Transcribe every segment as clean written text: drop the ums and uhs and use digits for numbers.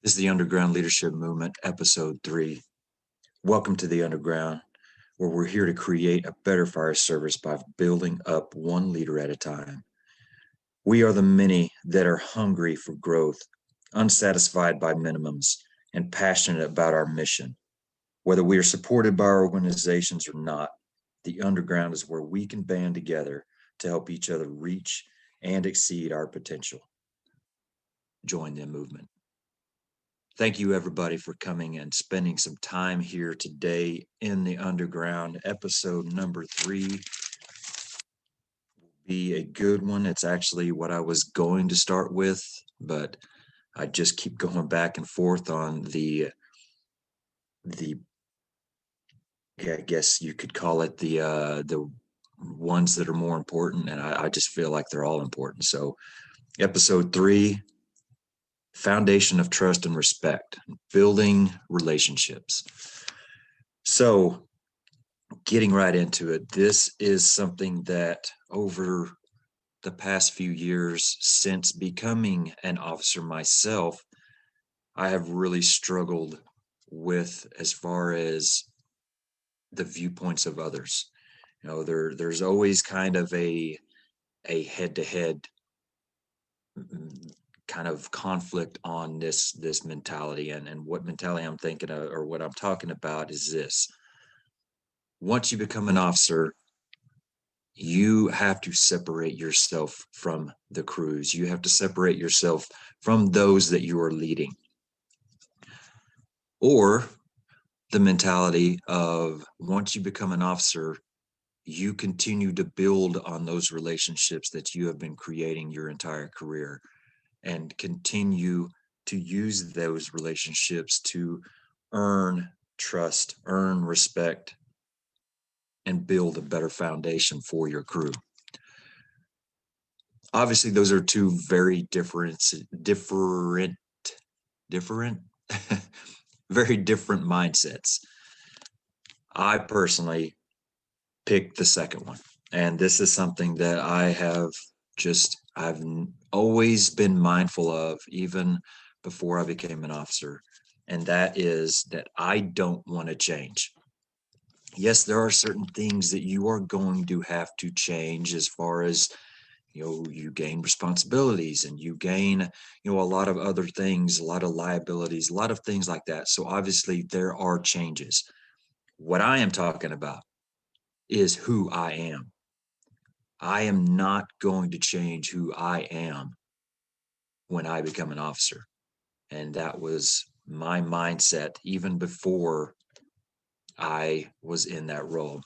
This is the Underground Leadership Movement, Episode 3. Welcome to the Underground, where we're here to create a better fire service by building up one leader at a time. We are the many that are hungry for growth, unsatisfied by minimums, and passionate about our mission. Whether we are supported by our organizations or not, the Underground is where we can band together to help each other reach and exceed our potential. Join the movement. Thank you, everybody, for coming and spending some time here today in the Underground. Episode number 3 will be a good one. It's actually what I was going to start with, but I just keep going back and forth on the I guess you could call it the ones that are more important, and I just feel like they're all important. So, episode 3. Foundation of trust and respect, building relationships. So, getting right into it, this is something that over the past few years since becoming an officer myself, I have really struggled with as far as the viewpoints of others. You know, there's always kind of a head-to-head kind of conflict on this mentality, and what mentality I'm thinking of, or what I'm talking about, is this: once you become an officer, you have to separate yourself from the crews. You have to separate yourself from those that you are leading. Or the mentality of, once you become an officer, you continue to build on those relationships that you have been creating your entire career, and continue to use those relationships to earn trust, earn respect, and build a better foundation for your crew. Obviously, those are two very different, very different mindsets. I personally picked the second one, and this is something that I've always been mindful of, even before I became an officer, and that is that I don't want to change. Yes, there are certain things that you are going to have to change, as far as, you gain responsibilities, and you gain, a lot of other things, a lot of liabilities, a lot of things like that. So obviously there are changes. What I am talking about is who I am. I am not going to change who I am when I become an officer. And that was my mindset even before I was in that role.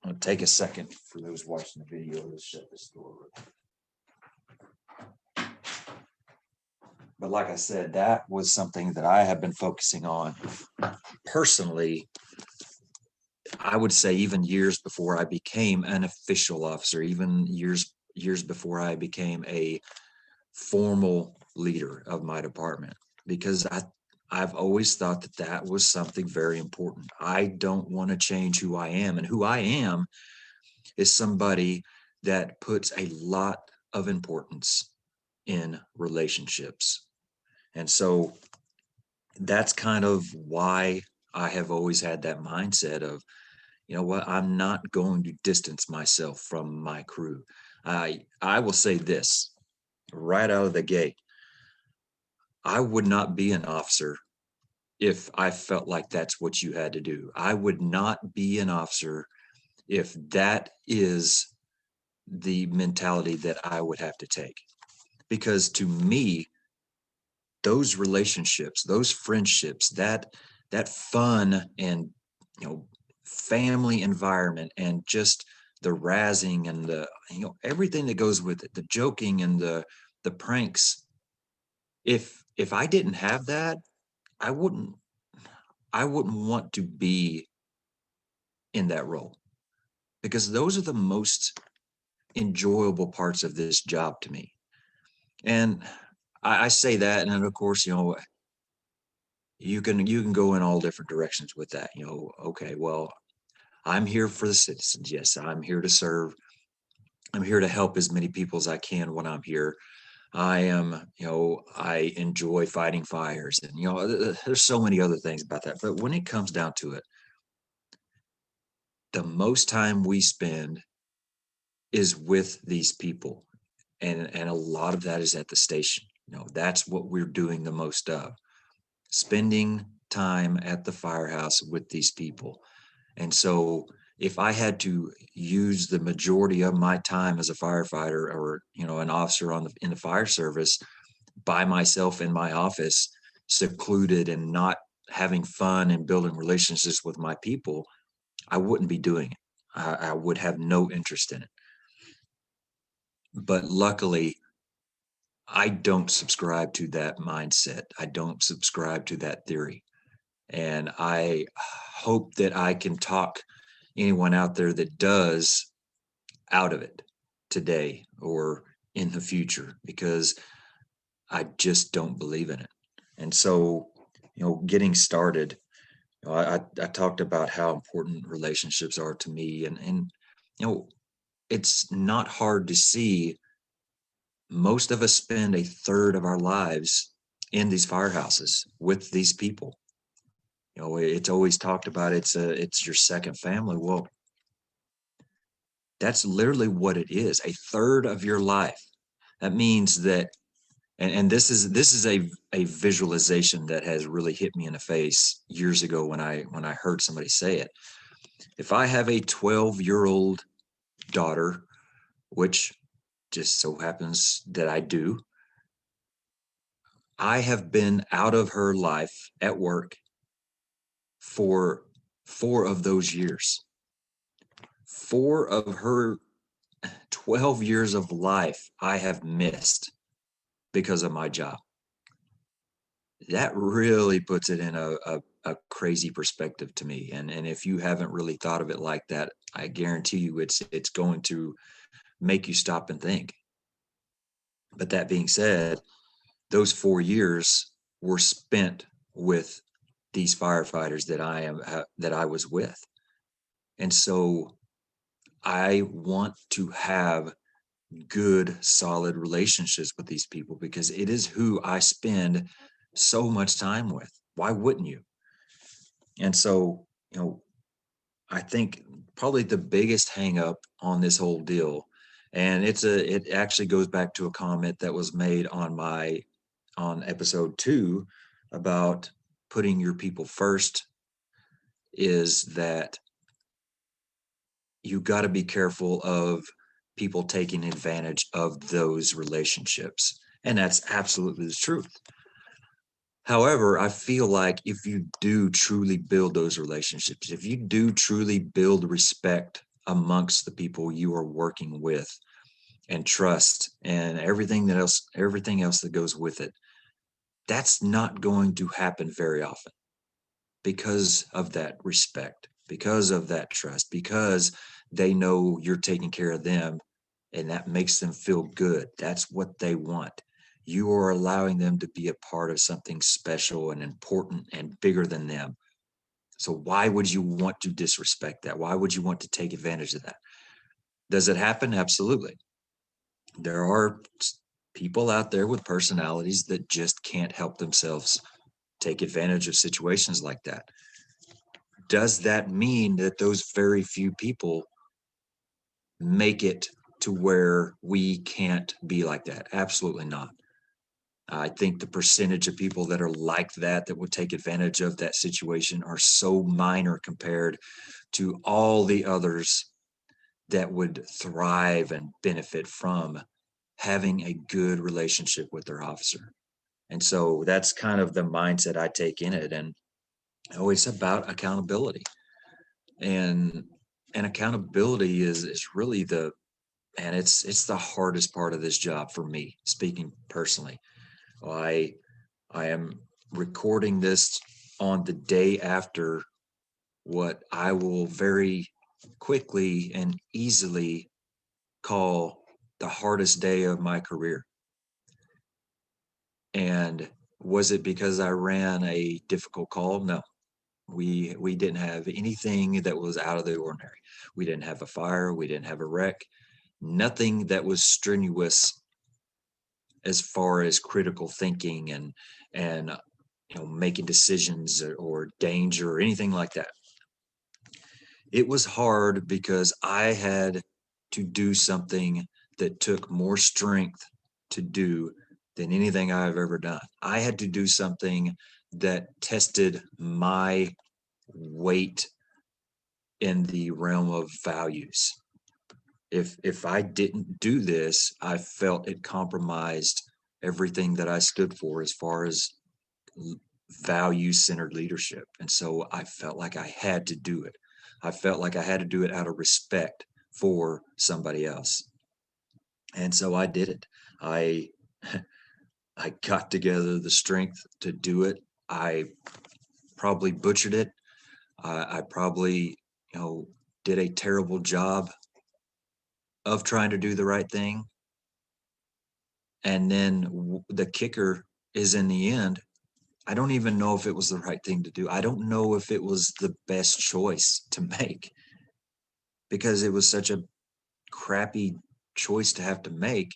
I'll take a second for those watching the video to shut this door. But like I said, that was something that I have been focusing on personally. I would say even years before I became an official officer, even years before I became a formal leader of my department, because I've always thought that that was something very important. I don't want to change who I am, and who I am is somebody that puts a lot of importance in relationships. And so that's kind of why I have always had that mindset of, you know what, I'm not going to distance myself from my crew. I will say this right out of the gate: I would not be an officer if I felt like that's what you had to do. I would not be an officer if that is the mentality that I would have to take. Because to me, those relationships, those friendships, that fun and, family environment, and just the razzing and the, everything that goes with it, the joking and the pranks. If I didn't have that, I wouldn't want to be in that role, because those are the most enjoyable parts of this job to me. And I say that, and then of course, you can go in all different directions with that. Okay, well, I'm here for the citizens. Yes, I'm here to serve. I'm here to help as many people as I can when I'm here. I enjoy fighting fires, and there's so many other things about that. But when it comes down to it, the most time we spend is with these people, and a lot of that is at the station. That's what we're doing the most of, spending time at the firehouse with these people. And so if I had to use the majority of my time as a firefighter, or an officer in the fire service, by myself in my office, secluded and not having fun and building relationships with my people, I wouldn't be doing it. I would have no interest in it. But luckily, I don't subscribe to that mindset. I don't subscribe to that theory. And I hope that I can talk anyone out there that does out of it today or in the future, because I just don't believe in it. And so, getting started, I talked about how important relationships are to me. And, it's not hard to see. Most of us spend a third of our lives in these firehouses with these people. It's always talked about, it's your second family. Well, that's literally what it is, a third of your life. That means that, and this is a visualization that has really hit me in the face years ago when I heard somebody say it. If I have a 12-year-old daughter, which just so happens that I do, I have been out of her life at work for 4 of those years. 4 of her 12 years of life I have missed because of my job. That really puts it in a crazy perspective to me. And if you haven't really thought of it like that, I guarantee you it's going to make you stop and think. But that being said, those 4 years were spent with these firefighters that I was with. And so I want to have good, solid relationships with these people, because it is who I spend so much time with. Why wouldn't you? And so, I think probably the biggest hang up on this whole deal, and it actually goes back to a comment that was made on episode 2 about putting your people first, is that you got to be careful of people taking advantage of those relationships. And that's absolutely the truth. However, I feel like if you do truly build those relationships, if you do truly build respect amongst the people you are working with, and trust, and everything else that goes with it, that's not going to happen very often, because of that respect, because of that trust, because they know you're taking care of them, and that makes them feel good. That's what they want. You are allowing them to be a part of something special and important and bigger than them. So why would you want to disrespect that? Why would you want to take advantage of that? Does it happen? Absolutely. There are people out there with personalities that just can't help themselves take advantage of situations like that. Does that mean that those very few people make it to where we can't be like that? Absolutely not. I think the percentage of people that are like that would take advantage of that situation, are so minor compared to all the others that would thrive and benefit from having a good relationship with their officer. And so that's kind of the mindset I take in it. And it's about accountability. And accountability is really and it's the hardest part of this job for me, speaking personally. I I am recording this on the day after what I will very quickly and easily call the hardest day of my career. And was it because I ran a difficult call? No. We didn't have anything that was out of the ordinary. We didn't have a fire, we didn't have a wreck, nothing that was strenuous as far as critical thinking and making decisions or danger or anything like that. It was hard because I had to do something that took more strength to do than anything I've ever done. I had to do something that tested my weight in the realm of values. If I didn't do this, I felt it compromised everything that I stood for as far as value centered leadership. And so I felt like I had to do it. I felt like I had to do it out of respect for somebody else. And so I did it. I I got together the strength to do it. I probably butchered it. I probably, did a terrible job of trying to do the right thing. And then the kicker is in the end, I don't even know if it was the right thing to do. I don't know if it was the best choice to make because it was such a crappy choice to have to make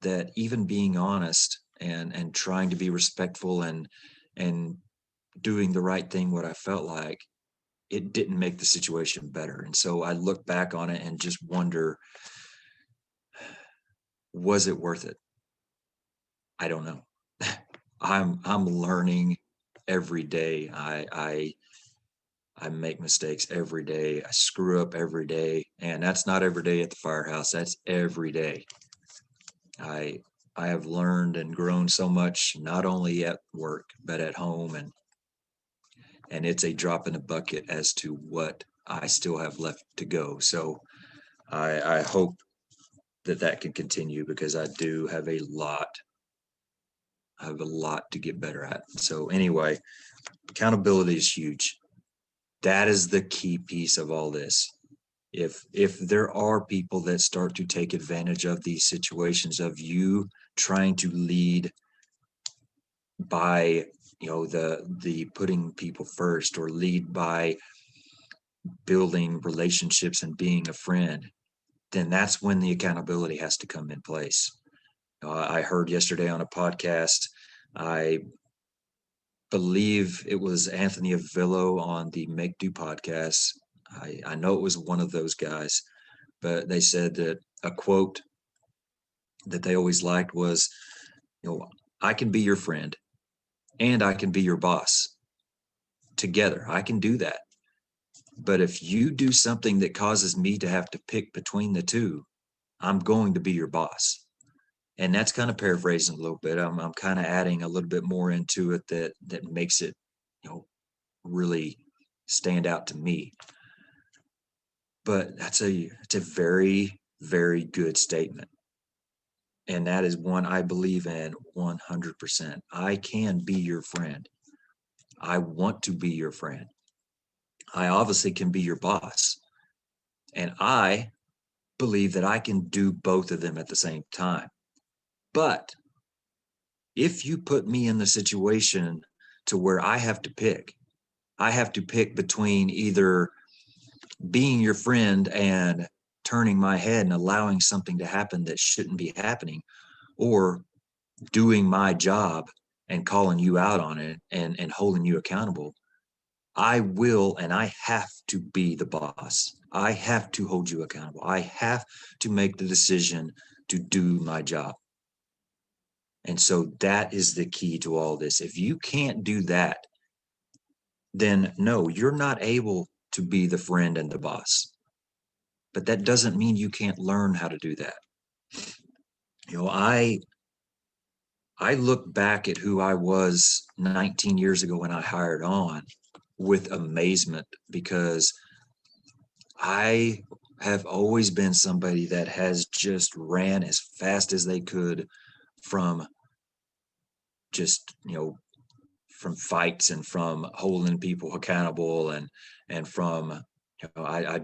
that even being honest and trying to be respectful and doing the right thing, what I felt like, it didn't make the situation better. And so I look back on it and just wonder, was it worth it? I don't know. I'm learning every day. I make mistakes every day. I screw up every day, and that's not every day at the firehouse. That's every day. I I have learned and grown so much, not only at work but at home, and it's a drop in the bucket as to what I still have left to go. So I hope that that can continue because I do have a lot. I have a lot to get better at. So anyway, accountability is huge. That is the key piece of all this. If there are people that start to take advantage of these situations of you trying to lead by the putting people first or lead by building relationships and being a friend, then that's when the accountability has to come in place. I heard yesterday on a podcast, I believe it was Anthony Avillo on the Make Do podcast. I know it was one of those guys, but they said that a quote that they always liked was, I can be your friend and I can be your boss together. I can do that. But if you do something that causes me to have to pick between the two, I'm going to be your boss. And that's kind of paraphrasing a little bit. I'm kind of adding a little bit more into it that makes it, really stand out to me. But it's a very, very good statement. And that is one I believe in 100%. I can be your friend. I want to be your friend. I obviously can be your boss. And I believe that I can do both of them at the same time. But if you put me in the situation to where I have to pick between either being your friend and turning my head and allowing something to happen that shouldn't be happening, or doing my job and calling you out on it and holding you accountable, I will and I have to be the boss. I have to hold you accountable. I have to make the decision to do my job. And so that is the key to all this. If you can't do that, then no, you're not able to be the friend and the boss. But that doesn't mean you can't learn how to do that. I look back at who I was 19 years ago when I hired on with amazement because I have always been somebody that has just ran as fast as they could from just, from fights and from holding people accountable and from I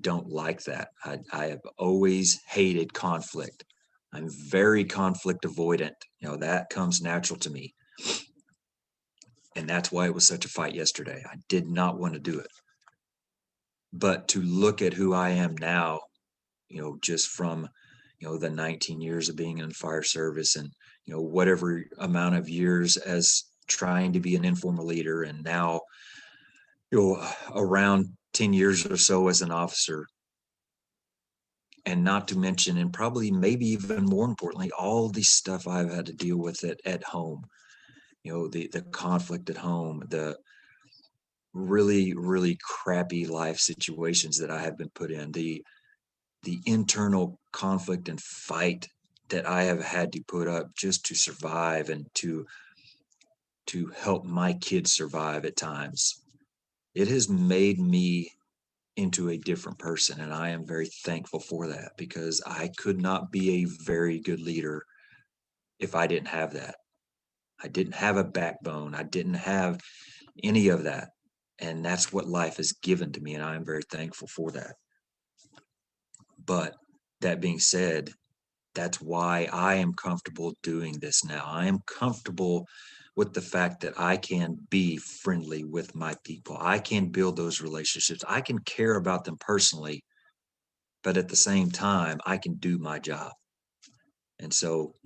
don't like that. I have always hated conflict. I'm very conflict avoidant. That comes natural to me. And that's why it was such a fight yesterday. I did not want to do it. But to look at who I am now, just from the 19 years of being in the fire service, and whatever amount of years as trying to be an informal leader, and now around 10 years or so as an officer. And not to mention, and probably maybe even more importantly, all the stuff I've had to deal with at home, the conflict at home, the really, really crappy life situations that I have been put in, the internal conflict and fight that I have had to put up just to survive and to help my kids survive at times. It has made me into a different person, and I am very thankful for that, because I could not be a very good leader if I didn't have that. I didn't have a backbone. I didn't have any of that. And that's what life has given to me, and I am very thankful for that. But that being said, that's why I am comfortable doing this now. I am comfortable with the fact that I can be friendly with my people. I can build those relationships. I can care about them personally, but at the same time, I can do my job. And so,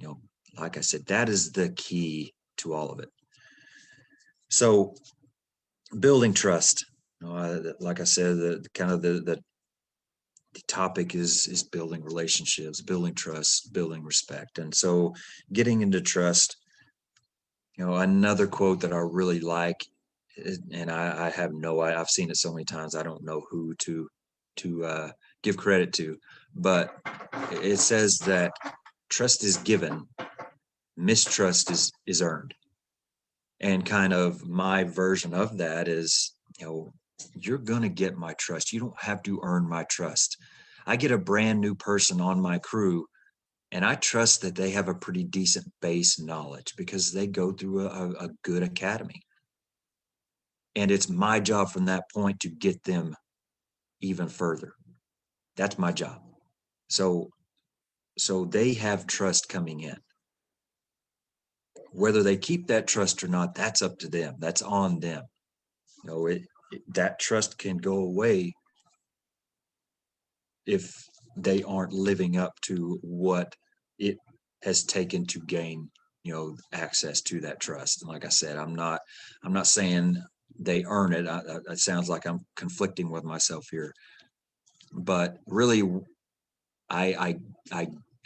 like I said, that is the key to all of it. So, building trust. Like I said, the topic is building relationships, building trust, building respect. And so, getting into trust. Another quote that I really like, and I have I've seen it so many times, I don't know who to give credit to, but it says that trust is given, mistrust is earned. And kind of my version of that is, you're going to get my trust. You don't have to earn my trust. I get a brand new person on my crew, and I trust that they have a pretty decent base knowledge because they go through a good academy. And it's my job from that point to get them even further. That's my job. So they have trust coming in. Whether they keep that trust or not, that's up to them. That's on them. That trust can go away if they aren't living up to what it has taken to gain access to that trust. And like I said, I'm not saying they earn it. It sounds like I'm conflicting with myself here, but really I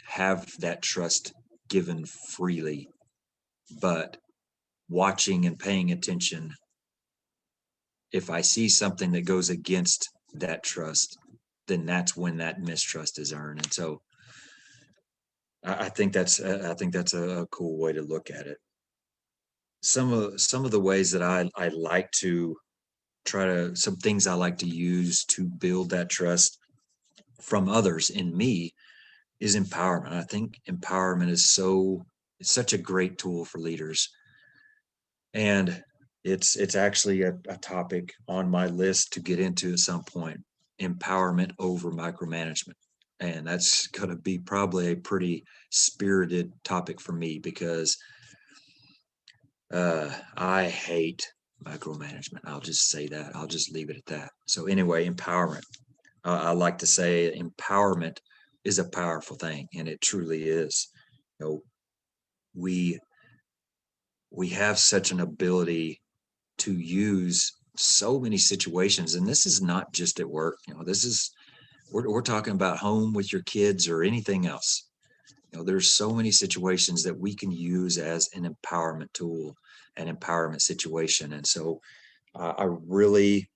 have that trust given freely, but watching and paying attention, if I see something that goes against that trust, then that's when that mistrust is earned. And so I think that's a cool way to look at it. Some of the ways that I like to some things I like to use to build that trust from others in me is empowerment. I think empowerment is it's such a great tool for leaders. And it's actually a topic on my list to get into at some point. Empowerment over micromanagement. And that's going to be probably a pretty spirited topic for me, because I hate micromanagement. I'll just say that. I'll just leave it at that. So anyway, empowerment. I like to say empowerment is a powerful thing, and it truly is. We have such an ability to use so many situations, and this is not just at work. This is we're talking about home with your kids or anything else. There's so many situations that we can use as an empowerment tool, an empowerment situation. And so I really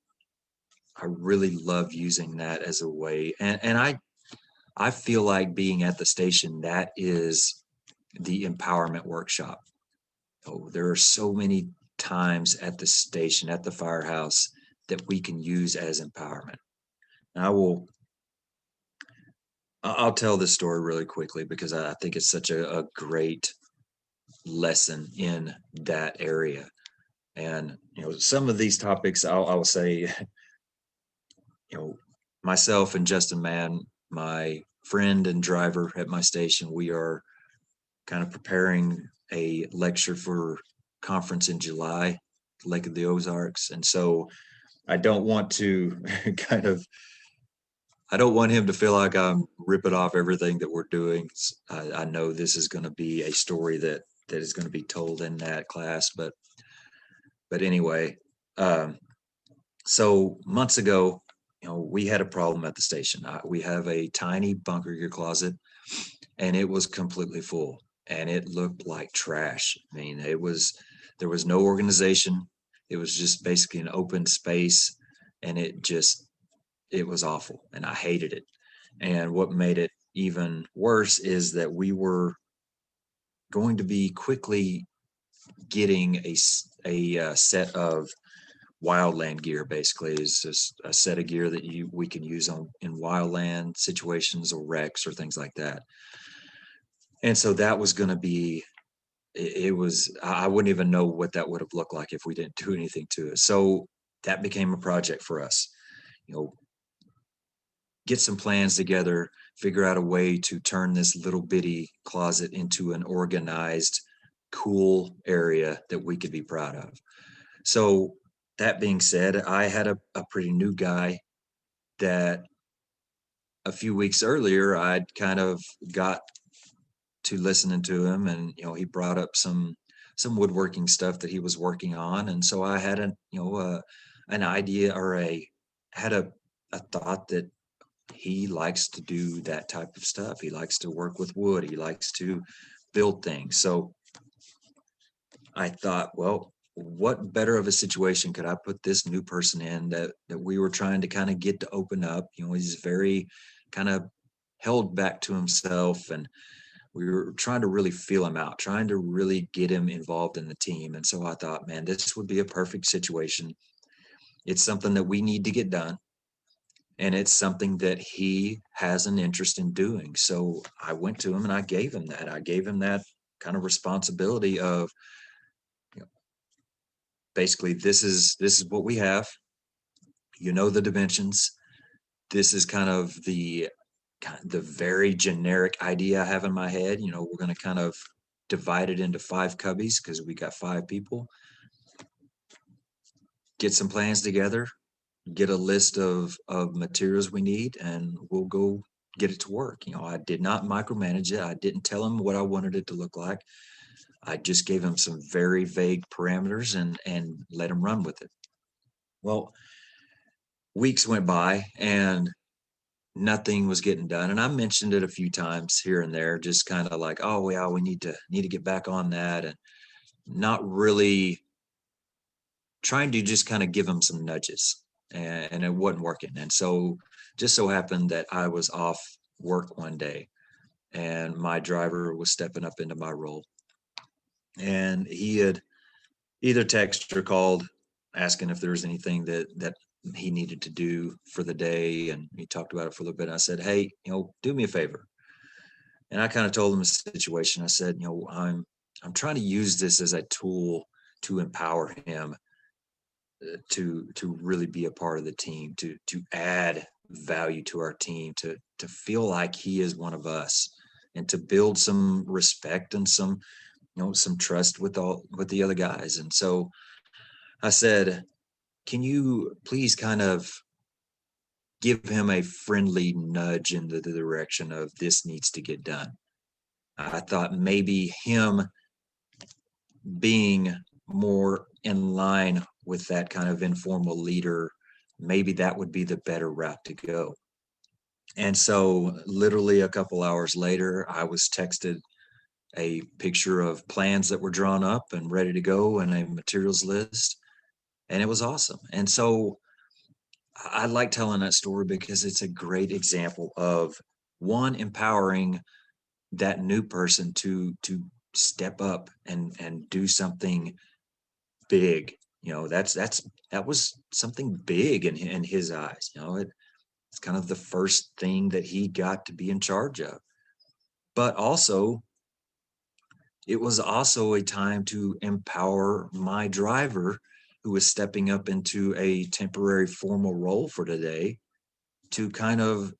love using that as a way. And I feel like being at the station, that is the empowerment workshop. There are so many times at the station, at the firehouse, that we can use as empowerment. And I'll tell this story really quickly, because I think it's such a great lesson in that area. And some of these topics, I will say, myself and Justin Mann, my friend and driver at my station, we are kind of preparing a lecture for conference in July, Lake of the Ozarks. And so I don't want to kind of I don't want him to feel like I'm ripping off everything that we're doing. I know this is going to be a story that is going to be told in that class, but anyway, um, so months ago, we had a problem at the station. We have a tiny bunker gear closet, and it was completely full, and it looked like trash. I mean, there was no organization. It was just basically an open space, and it was awful, and I hated it. And what made it even worse is that we were going to be quickly getting a set of wildland gear. Basically, is just a set of gear that we can use on in wildland situations or wrecks or things like that. And so that was going to be it was I wouldn't even know what that would have looked like if we didn't do anything to it. So that became a project for us. You know, get some plans together, figure out a way to turn this little bitty closet into an organized, cool area that we could be proud of. So that being said, I had a pretty new guy that a few weeks earlier I'd kind of got to listening to him, and he brought up some woodworking stuff that he was working on, and so I had an idea, or a had a thought that he likes to do that type of stuff. He likes to work with wood. He likes to build things. So I thought, well, what better of a situation could I put this new person in that we were trying to kind of get to open up? He's very kind of held back to himself, and we were trying to really feel him out, trying to really get him involved in the team. And so I thought, man, this would be a perfect situation. It's something that we need to get done, and it's something that he has an interest in doing. So I went to him and I gave him that. I gave him that kind of responsibility of, you know, basically, this is what we have. The dimensions. This is kind of the very generic idea I have in my head. We're going to kind of divide it into 5 cubbies because we got 5 people. Get some plans together, get a list of materials we need, and we'll go get it to work. I did not micromanage it. I didn't tell him what I wanted it to look like. I just gave him some very vague parameters and let him run with it. Well, weeks went by and nothing was getting done. And I mentioned it a few times here and there, just kind of like, oh yeah, we need to get back on that, and not really trying to just kind of give him some nudges, and it wasn't working. And so just so happened that I was off work one day, and my driver was stepping up into my role, and he had either texted or called asking if there was anything that he needed to do for the day. And he talked about it for a little bit. I said, hey, do me a favor. And I kind of told him the situation. I said, I'm trying to use this as a tool to empower him, to really be a part of the team, to add value to our team, to feel like he is one of us, and to build some respect and some trust with the other guys. And so I said, can you please kind of give him a friendly nudge in the direction of this needs to get done? I thought maybe him being more in line with that kind of informal leader, maybe that would be the better route to go. And so, literally a couple hours later, I was texted a picture of plans that were drawn up and ready to go, and a materials list, and it was awesome. And so, I like telling that story because it's a great example of one, empowering that new person to step up and do something big. That was something big in his eyes. It's kind of the first thing that he got to be in charge of. But also, it was also a time to empower my driver, who was stepping up into a temporary formal role for today, to kind of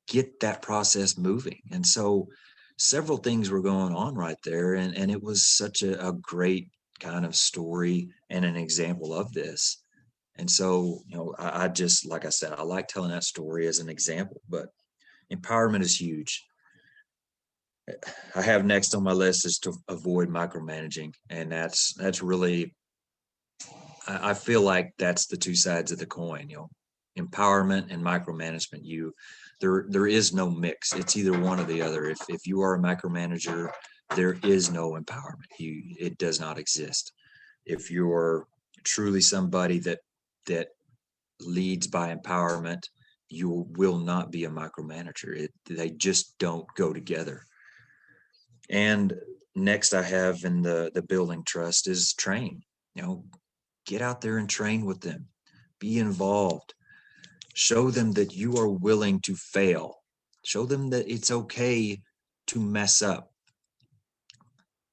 get that process moving. And so several things were going on right there. And it was such a great kind of story and an example of this. And so, I just, like I said, I like telling that story as an example, but empowerment is huge. I have next on my list is to avoid micromanaging. And that's really, I feel like that's the two sides of the coin, empowerment and micromanagement. There is no mix. It's either one or the other. If you are a micromanager, there is no empowerment. It does not exist. If you're truly somebody that leads by empowerment, you will not be a micromanager. They just don't go together. And next I have in the building trust is train. Get out there and train with them. Be involved. Show them that you are willing to fail. Show them that it's okay to mess up.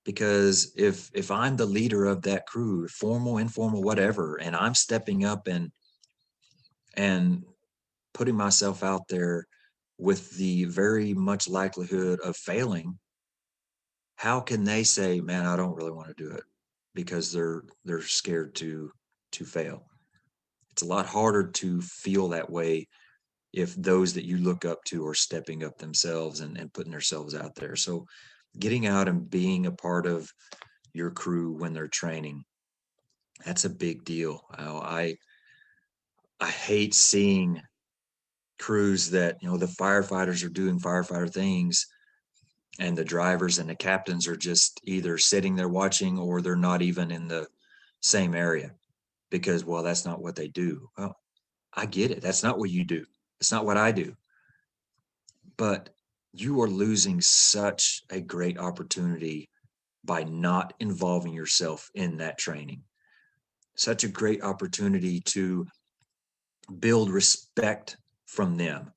Because if I'm the leader of that crew, formal, informal, whatever, and I'm stepping up and putting myself out there with the very much likelihood of failing, how can they say, man, I don't really want to do it, because they're scared to fail? It's a lot harder to feel that way if those that you look up to are stepping up themselves and putting themselves out there. So getting out and being a part of your crew when they're training, that's a big deal. I hate seeing crews that, the firefighters are doing firefighter things and the drivers and the captains are just either sitting there watching, or they're not even in the same area because, well, that's not what they do. Well, I get it. That's not what you do. It's not what I do. But you are losing such a great opportunity by not involving yourself in that training. Such a great opportunity to build respect from them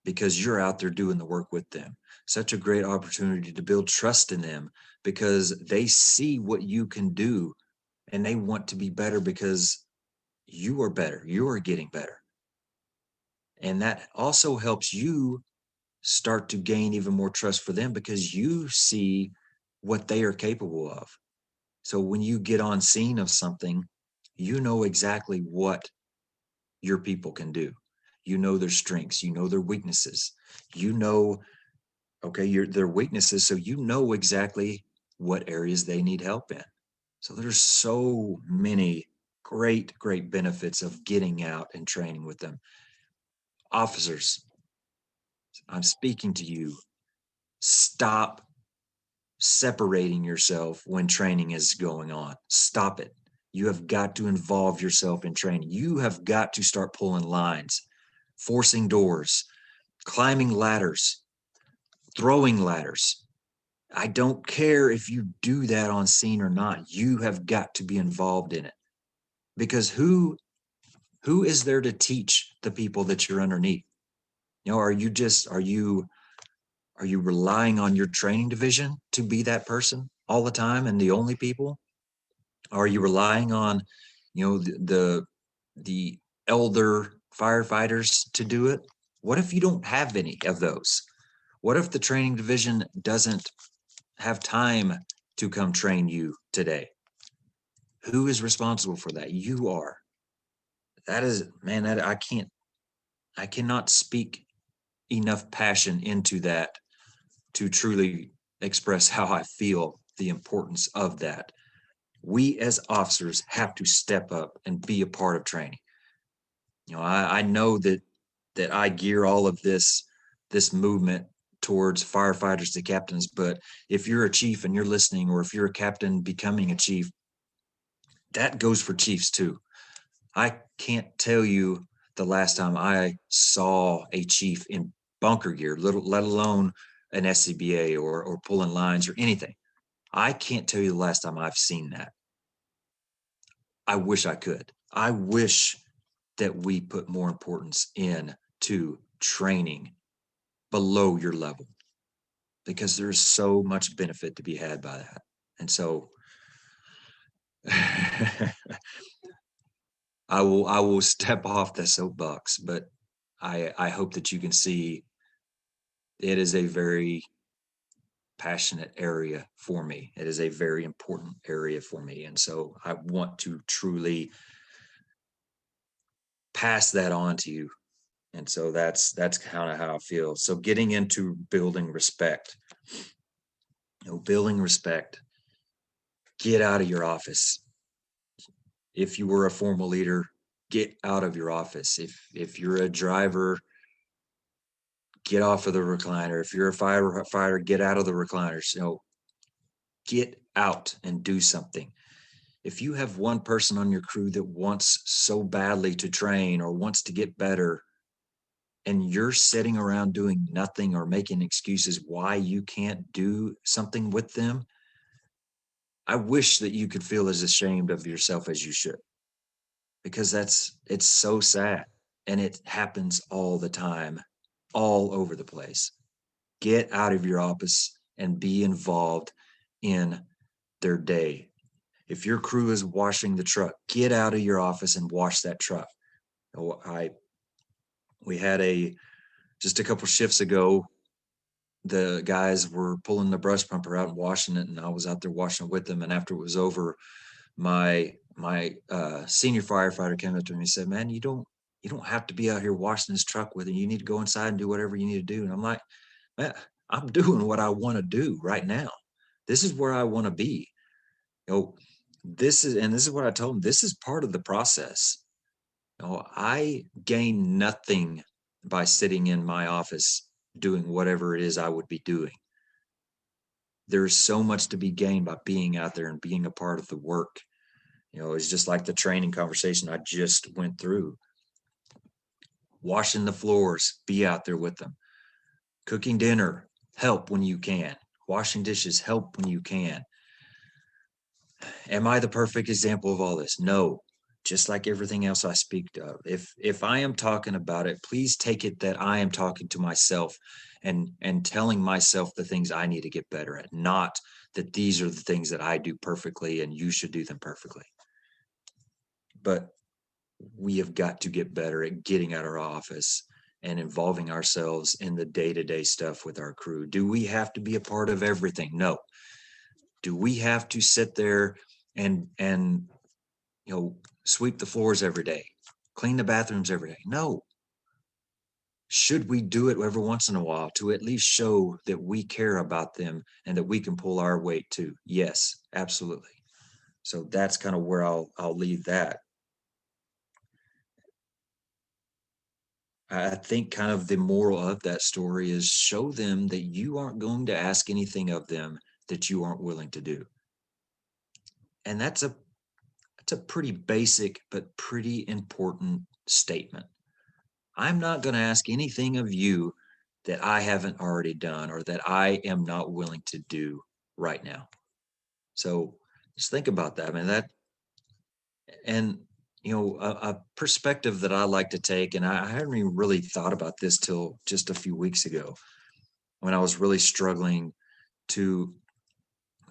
because you're out there doing the work with them. Such a great opportunity to build trust in them because they see what you can do and they want to be better because you are better. You are getting better. And that also helps you start to gain even more trust for them because you see what they are capable of. So when you get on scene of something, you know exactly what your people can do. You know their strengths, you know their weaknesses, you know, okay, their weaknesses, so you know exactly what areas they need help in. So there's so many great benefits of getting out and training with them. Officers, I'm speaking to you. Stop separating yourself when training is going on. Stop it. You have got to involve yourself in training. You have got to start pulling lines, forcing doors, climbing ladders, throwing ladders. I don't care if you do that on scene or not. You have got to be involved in it because who is there to teach the people that you're underneath? Are you relying on your training division to be that person all the time and the only people? Are you relying on, the elder firefighters to do it? What if you don't have any of those? What if the training division doesn't have time to come train you today? Who is responsible for that? You are. That is, man, that I cannot speak enough passion into that to truly express how I feel the importance of that. We as officers have to step up and be a part of training. I know that I gear all of this movement towards firefighters to captains, but if you're a chief and you're listening, or if you're a captain becoming a chief, that goes for chiefs too. I can't tell you the last time I saw a chief in bunker gear, let alone an SCBA or pulling lines or anything. I can't tell you the last time I've seen that. I wish I could. I wish that we put more importance in to training below your level because there's so much benefit to be had by that. And so I will step off the soapbox, but I hope that you can see it is a very passionate area for me. It is a very important area for me. And so I want to truly pass that on to you. And so that's kind of how I feel. So getting into building respect, building respect, get out of your office. If you were a formal leader, get out of your office. If you're a driver, get off of the recliner. If you're a firefighter, get out of the recliners. Get out and do something. If you have one person on your crew that wants so badly to train or wants to get better, and you're sitting around doing nothing or making excuses why you can't do something with them, I wish that you could feel as ashamed of yourself as you should, because it's so sad and it happens all the time, all over the place. Get out of your office and be involved in their day. If your crew is washing the truck, get out of your office and wash that truck. We had just a couple shifts ago, the guys were pulling the brush pumper out and washing it, and I was out there washing it with them. And after it was over, my senior firefighter came up to me and said, "Man, you don't have to be out here washing this truck with it. You need to go inside and do whatever you need to do." And I'm like, "Man, I'm doing what I want to do right now. This is where I want to be." You know, this is what I told him. This is part of the process. I gain nothing by sitting in my office doing whatever it is I would be doing. There's so much to be gained by being out there and being a part of the work. It's just like the training conversation I just went through. Washing the floors, be out there with them. Cooking dinner, help when you can. Washing dishes, help when you can. Am I the perfect example of all this? No. Just like everything else I speak of. If I am talking about it, please take it that I am talking to myself and telling myself the things I need to get better at, not that these are the things that I do perfectly and you should do them perfectly. But we have got to get better at getting out of our office and involving ourselves in the day-to-day stuff with our crew. Do we have to be a part of everything? No. Do we have to sit there and sweep the floors every day, clean the bathrooms every day? No. Should we do it every once in a while to at least show that we care about them and that we can pull our weight too? Yes, absolutely. So that's kind of where I'll leave that. I think kind of the moral of that story is show them that you aren't going to ask anything of them that you aren't willing to do. And that's a pretty basic but pretty important statement. I'm not going to ask anything of you that I haven't already done or that I am not willing to do right now. So just think about that. I mean, and a perspective that I like to take, and I hadn't even really thought about this till just a few weeks ago when I was really struggling to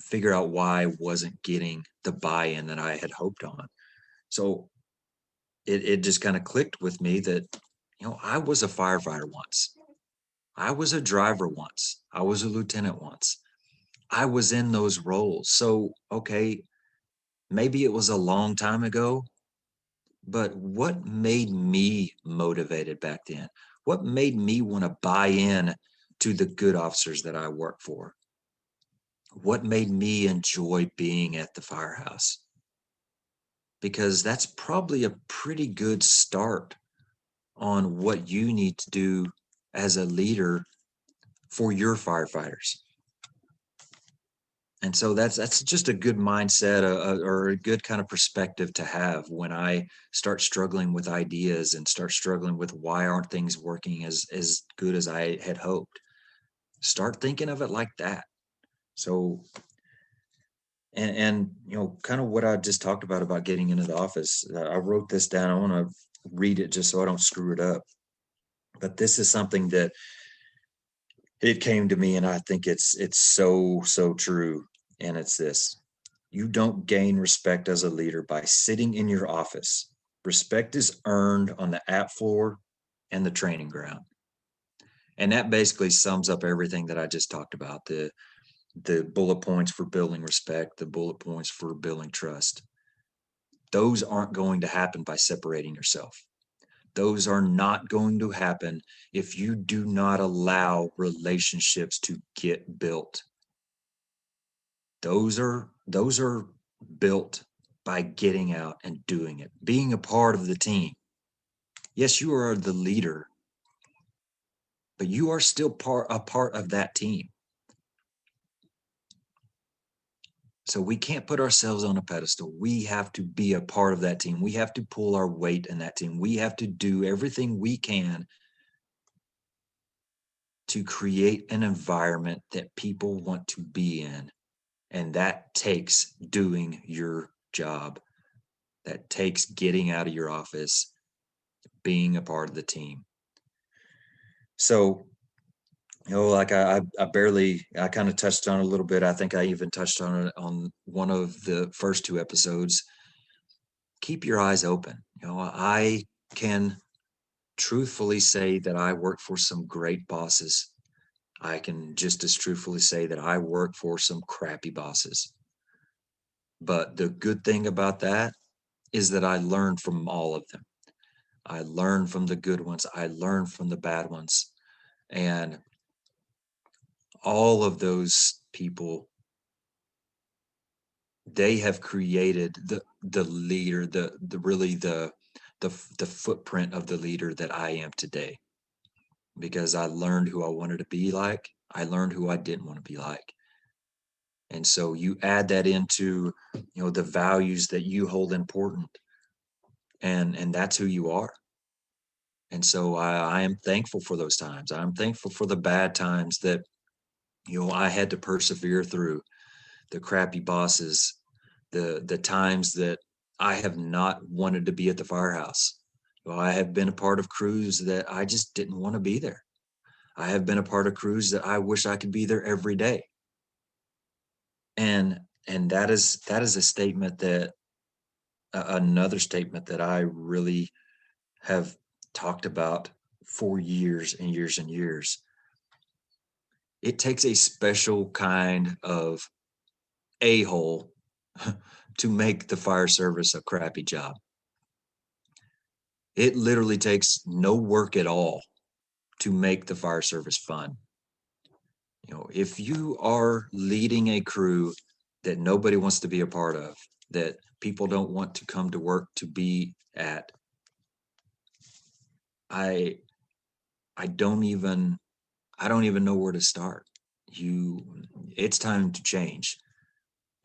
figure out why I wasn't getting the buy-in that I had hoped on. So it just kind of clicked with me that, I was a firefighter once. I was a driver once. I was a lieutenant once. I was in those roles. So, okay, maybe it was a long time ago, but what made me motivated back then? What made me want to buy in to the good officers that I work for? What made me enjoy being at the firehouse? Because that's probably a pretty good start on what you need to do as a leader for your firefighters. And so that's just a good mindset or a good kind of perspective to have when I start struggling with ideas and start struggling with why aren't things working as good as I had hoped. Start thinking of it like that. So, and kind of what I just talked about getting into the office. I wrote this down. I want to read it just so I don't screw it up. But this is something that it came to me, and I think it's so true. And it's this: you don't gain respect as a leader by sitting in your office. Respect is earned on the app floor and the training ground. And that basically sums up everything that I just talked about: the bullet points for building respect, the bullet points for building trust. Those aren't going to happen by separating yourself. Those are not going to happen if you do not allow relationships to get built. Those are built by getting out and doing it, being a part of the team. Yes, you are the leader, but you are still a part of that team. So we can't put ourselves on a pedestal. We have to be a part of that team. We have to pull our weight in that team. We have to do everything we can to create an environment that people want to be in. And that takes doing your job. That takes getting out of your office, being a part of the team. So, like I kind of touched on it a little bit. I think I even touched on it on one of the first two episodes. Keep your eyes open. I can truthfully say that I work for some great bosses. I can just as truthfully say that I work for some crappy bosses. But the good thing about that is that I learned from all of them. I learned from the good ones. I learned from the bad ones. And all of those people, they have created the leader, the really the footprint of the leader that I am today. Because I learned who I wanted to be like. I learned who I didn't want to be like. And so you add that into, the values that you hold important, and that's who you are. And so I am thankful for those times. I'm thankful for the bad times that, I had to persevere through, the crappy bosses, the times that I have not wanted to be at the firehouse. I have been a part of crews that I just didn't want to be there. I have been a part of crews that I wish I could be there every day. And that is a statement that another statement that I really have talked about for years and years and years. It takes a special kind of a-hole to make the fire service a crappy job. It literally takes no work at all to make the fire service fun. If you are leading a crew that nobody wants to be a part of, that people don't want to come to work to be at, I don't even know where to start. It's time to change.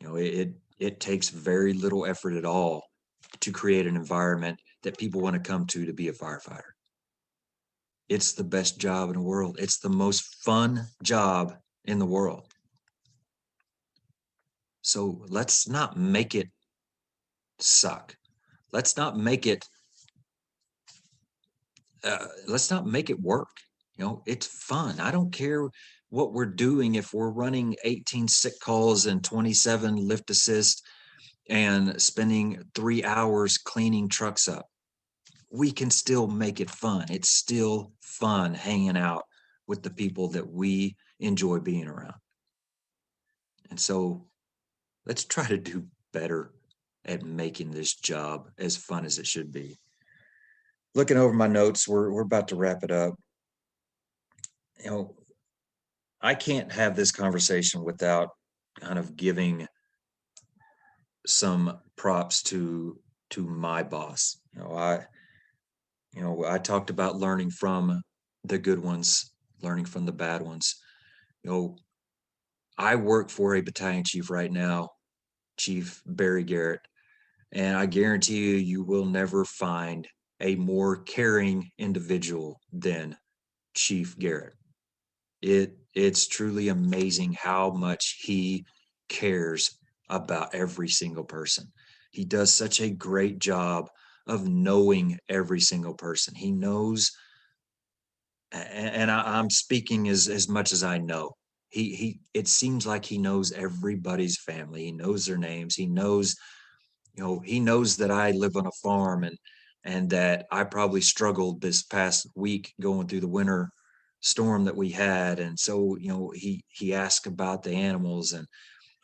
It takes very little effort at all to create an environment that people want to come to be a firefighter. It's the best job in the world. It's the most fun job in the world. So let's not make it suck. Let's not make it work. It's fun. I don't care what we're doing. If we're running 18 sick calls and 27 lift assist and spending 3 hours cleaning trucks up, we can still make it fun. It's still fun hanging out with the people that we enjoy being around. And so let's try to do better at making this job as fun as it should be. Looking over my notes, we're about to wrap it up. I can't have this conversation without kind of giving some props to my boss. I talked about learning from the good ones, learning from the bad ones. I work for a battalion chief right now, Chief Barry Garrett, and I guarantee you will never find a more caring individual than Chief Garrett. It's truly amazing how much he cares about every single person. He does such a great job of knowing every single person. He knows, and I'm speaking as much as I know. It seems like he knows everybody's family. He knows their names. He knows that I live on a farm and that I probably struggled this past week going through the winter storm that we had. And so, he asked about the animals and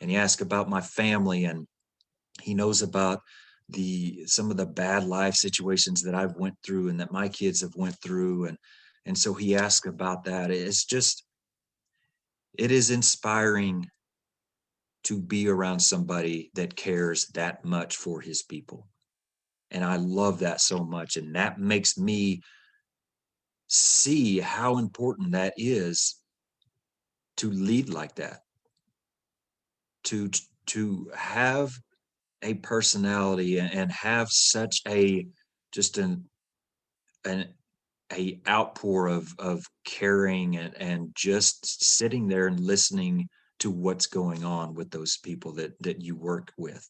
he asked about my family, and he knows about some of the bad life situations that I've went through and that my kids have went through. And so he asked about that. It's just, it is inspiring to be around somebody that cares that much for his people. And I love that so much. And that makes me see how important that is to lead like that, to to have a personality and have such a just an a outpour of caring and just sitting there and listening to what's going on with those people that you work with.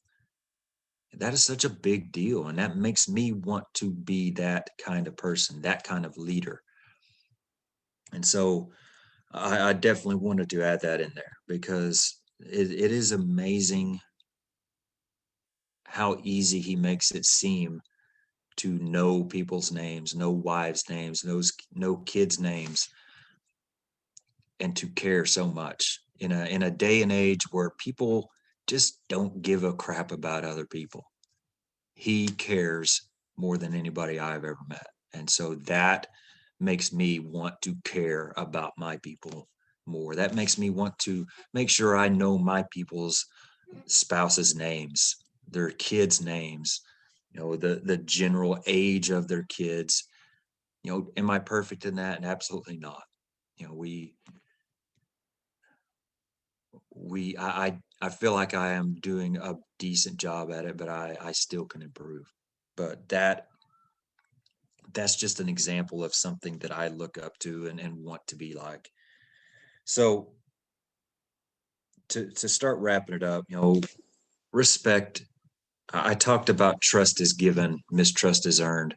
That is such a big deal, and that makes me want to be that kind of person, that kind of leader. And so I definitely wanted to add that in there because it is amazing how easy he makes it seem to know people's names, know wives' names, know kids' names, and to care so much in a day and age where people just don't give a crap about other people. He cares more than anybody I've ever met. And so that makes me want to care about my people more. That makes me want to make sure I know my people's spouses' names, their kids' names, the general age of their kids. Am I perfect in that? And absolutely not. You know, I feel like I am doing a decent job at it, but I still can improve. But that's just an example of something that I look up to and want to be like. So to start wrapping it up, respect. I talked about trust is given, mistrust is earned.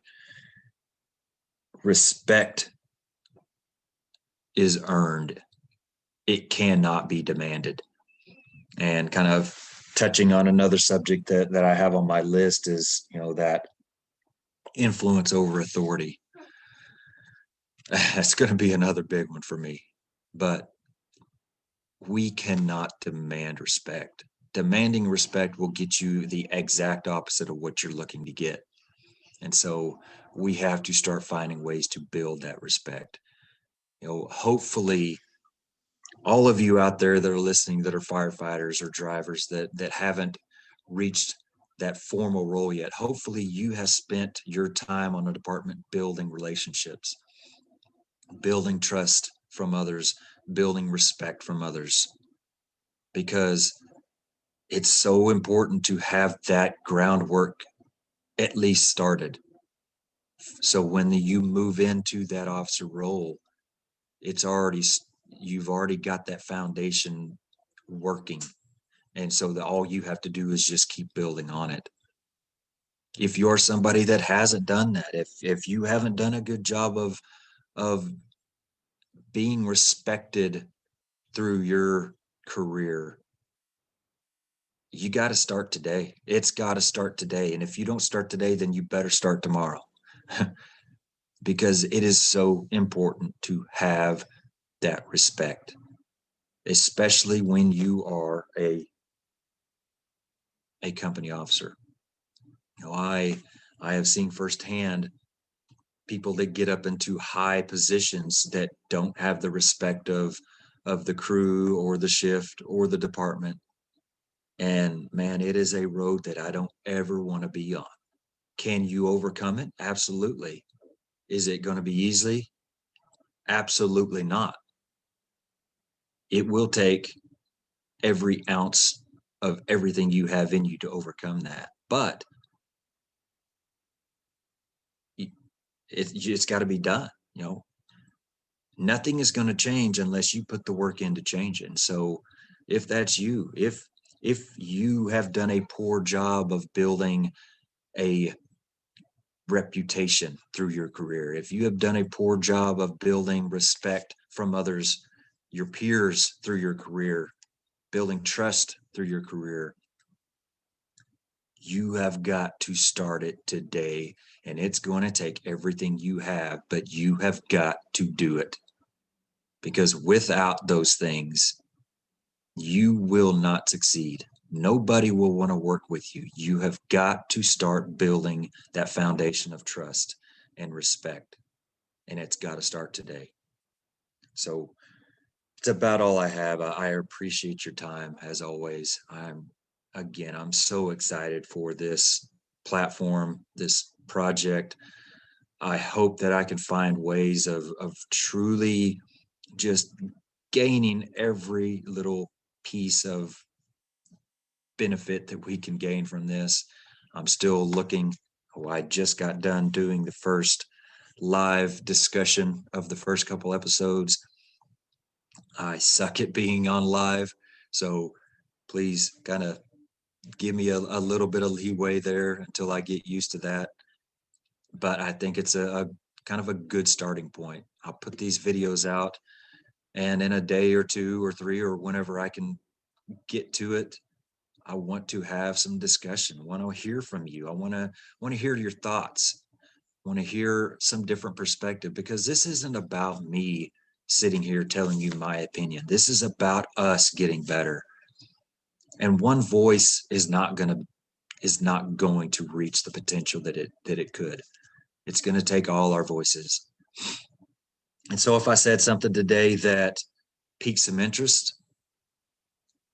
Respect is earned. It cannot be demanded. And kind of touching on another subject that I have on my list is, that influence over authority. That's going to be another big one for me. But we cannot demand respect. Demanding respect will get you the exact opposite of what you're looking to get. And so we have to start finding ways to build that respect. Hopefully all of you out there that are listening that are firefighters or drivers that haven't reached that formal role yet, hopefully you have spent your time on a department building relationships, building trust from others, building respect from others, because it's so important to have that groundwork at least started. So when you move into that officer role, you've already got that foundation working. And so all you have to do is just keep building on it. If you're somebody that hasn't done that, if you haven't done a good job of being respected through your career, you got to start today. It's got to start today. And if you don't start today, then you better start tomorrow. Because it is so important to have that respect, especially when you are a company officer. I have seen firsthand people that get up into high positions that don't have the respect of the crew or the shift or the department. And man, it is a road that I don't ever want to be on. Can you overcome it? Absolutely. Is it going to be easy? Absolutely not. It will take every ounce of everything you have in you to overcome that. But it's got to be done. Nothing is going to change unless you put the work in to change it. And so if that's you, if you have done a poor job of building a reputation through your career, if you have done a poor job of building respect from others, your peers through your career, building trust through your career, you have got to start it today. And it's going to take everything you have, but you have got to do it. Because without those things, you will not succeed. nobody will want to work with you. You have got to start building that foundation of trust and respect, and it's got to start today. So it's about all I have. I appreciate your time as always. I'm so excited for this platform, this project. I hope that I can find ways of truly just gaining every little piece of benefit that we can gain from this. I'm still looking. Oh, I just got done doing the first live discussion of the first couple episodes. I suck at being on live, so please kind of give me a little bit of leeway there until I get used to that. But I think it's a kind of a good starting point. I'll put these videos out, and in a day or two or three or whenever I can get to it, I want to have some discussion. I want to hear from you. I want to hear your thoughts. I want to hear some different perspective, because this isn't about me sitting here telling you my opinion. This is about us getting better. And one voice is not going to reach the potential that it could. It's going to take all our voices. And so if I said something today that piques some interest,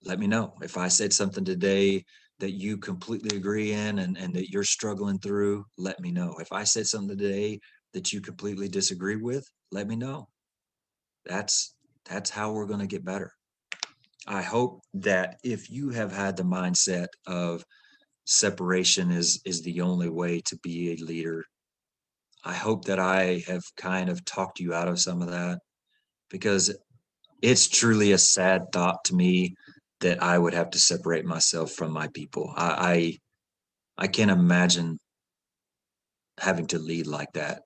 let me know. If I said something today that you completely agree in and that you're struggling through, let me know. If I said something today that you completely disagree with, let me know. That's how we're going to get better. I hope that if you have had the mindset of separation is the only way to be a leader, I hope that I have kind of talked you out of some of that, because it's truly a sad thought to me that I would have to separate myself from my people. I can't imagine having to lead like that.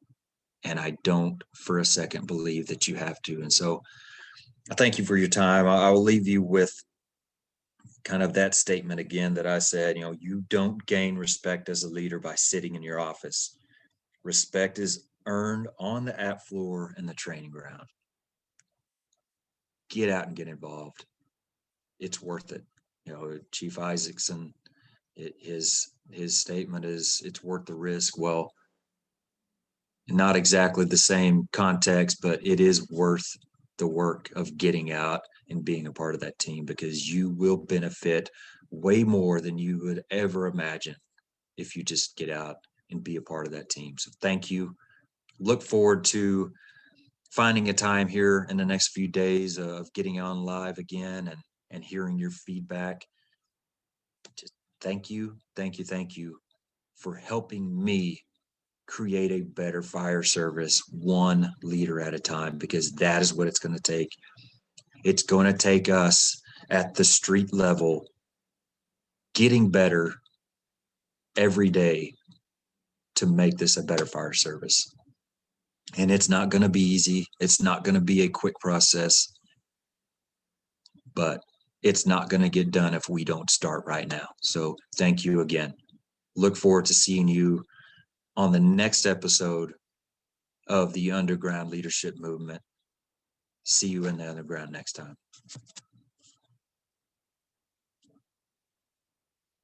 And I don't for a second believe that you have to. And so I thank you for your time. I will leave you with kind of that statement again that I said, you don't gain respect as a leader by sitting in your office. Respect is earned on the app floor and the training ground. Get out and get involved. It's worth it. Chief Isaacson, his statement is it's worth the risk. Well, not exactly the same context, but it is worth the work of getting out and being a part of that team, because you will benefit way more than you would ever imagine if you just get out and be a part of that team. So thank you. Look forward to finding a time here in the next few days of getting on live again and hearing your feedback. Just thank you for helping me create a better fire service, one leader at a time, because that is what it's going to take. It's going to take us at the street level getting better every day to make this a better fire service. And it's not going to be easy. It's not going to be a quick process, but it's not going to get done if we don't start right now. So thank you again. Look forward to seeing you on the next episode of the Underground Leadership Movement. See you in the underground next time.